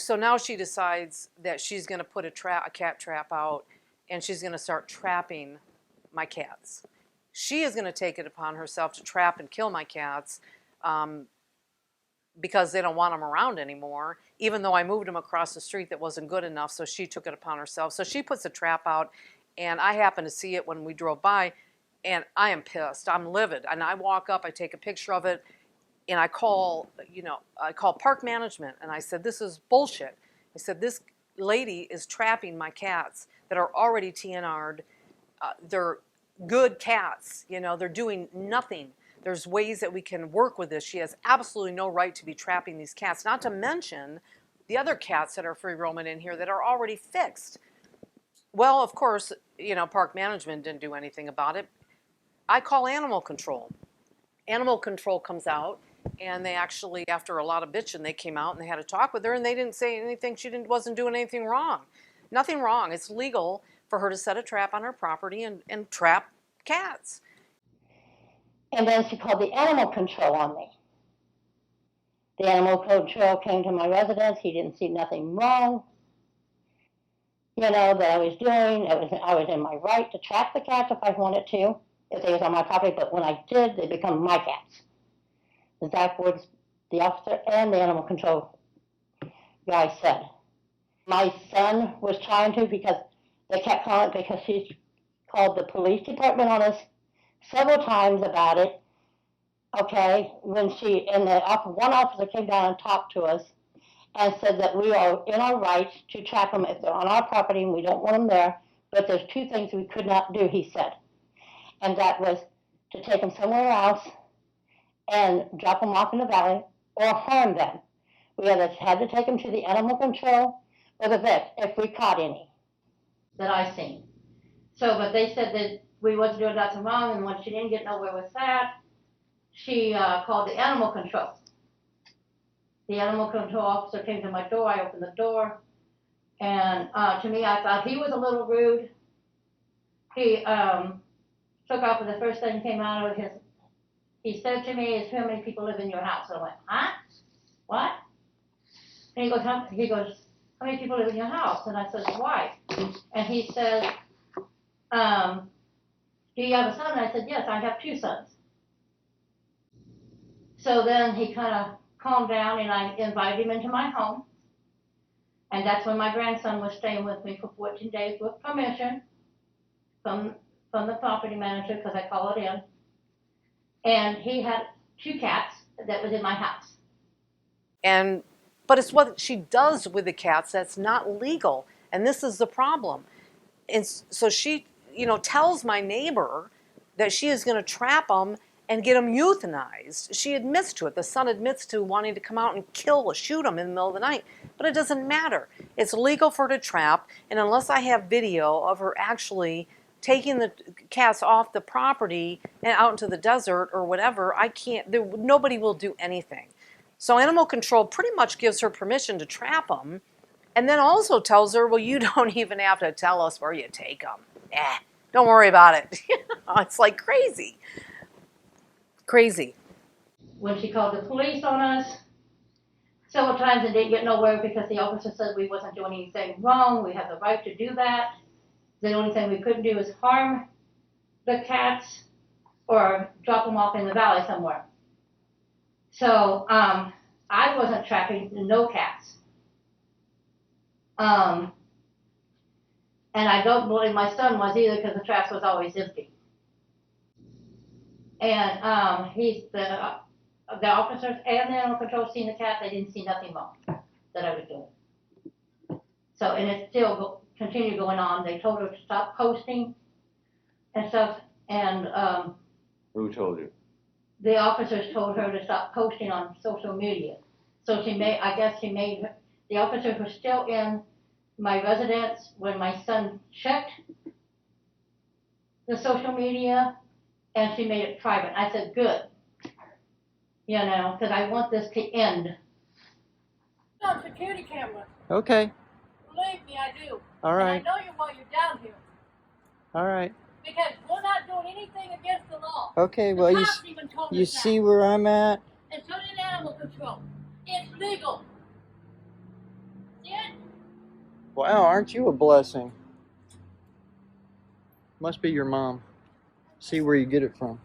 So now she decides that she's going to put a cat trap out, and she's going to start trapping my cats. She is going to take it upon herself to trap and kill my cats, because they don't want them around anymore, even though I moved them across the street. That wasn't good enough, so she took it upon herself. So she puts a trap out, and I happened to see it when we drove by, and I am pissed. I'm livid. And I walk up, I take a picture of it, and I call park management, and I said, this is bullshit. I said, this lady is trapping my cats that are already TNR'd. They're good cats, they're doing nothing. There's ways that we can work with this. She has absolutely no right to be trapping these cats, not to mention the other cats that are free roaming in here that are already fixed. Well, of course, park management didn't do anything about it. I call animal control. Animal control comes out, and they actually, after a lot of bitching, they came out and they had a talk with her, and they didn't say anything. She wasn't doing anything wrong. Nothing wrong. It's legal for her to set a trap on her property and trap cats. And then she called the animal control on me. The animal control came to my residence. He didn't see nothing wrong, that I was doing. I was in my right to trap the cats if I wanted to, if they was on my property. But when I did, they become my cats. Zach Woods, the officer, and the animal control guy said. My son was trying to, because they kept calling, because she's called the police department on us several times about it. Okay, when one officer came down and talked to us and said that we are in our rights to trap them if they're on our property and we don't want them there, but there's two things we could not do, he said. And that was to take them somewhere else and drop them off in the valley or harm them. We either had to take them to the animal control or the vet if we caught any that I seen. So, but they said that we wasn't doing nothing wrong, and when she didn't get nowhere with that, she called the animal control. The animal control officer came to my door. I opened the door, and to me, I thought he was a little rude. He took off, and the first thing came out of he said to me, is how many people live in your house? And I went, huh? What? And he goes, how many people live in your house? And I said, why? And he said, do you have a son? And I said, yes, I have two sons. So then he kind of calmed down, and I invited him into my home. And that's when my grandson was staying with me for 14 days with permission from the property manager, because I called it in. And he had two cats that was in my house. But it's what she does with the cats that's not legal, and this is the problem. And so she, tells my neighbor that she is going to trap them and get them euthanized. She admits to it. The son admits to wanting to come out and shoot them in the middle of the night. But it doesn't matter. It's legal for her to trap, and unless I have video of her actually taking the cats off the property and out into the desert or whatever, nobody will do anything. So animal control pretty much gives her permission to trap them, and then also tells her, well, you don't even have to tell us where you take them. Don't worry about it. It's like crazy. Crazy. When she called the police on us several times and didn't get nowhere because the officer said we wasn't doing anything wrong, we have the right to do that. The only thing we couldn't do is harm the cats or drop them off in the valley somewhere. So I wasn't trapping no cats. And I don't believe my son was either, because the traps was always empty. And the officers and the animal control seen the cat. They didn't see nothing wrong that I was doing. So, and it still continued going on. They told her to stop posting and stuff. And who told you? The officers told her to stop posting on social media. So the officers were still in my residence when my son checked the social media, and she made it private. I said, good, because I want this to end. On security camera. Okay. Believe me, I do. All right. And I know you while you're down here. All right. Because we're not doing anything against the law. Okay, well, you see where I'm at? And so did animal control. It's legal. Wow, aren't you a blessing? Must be your mom. See where you get it from.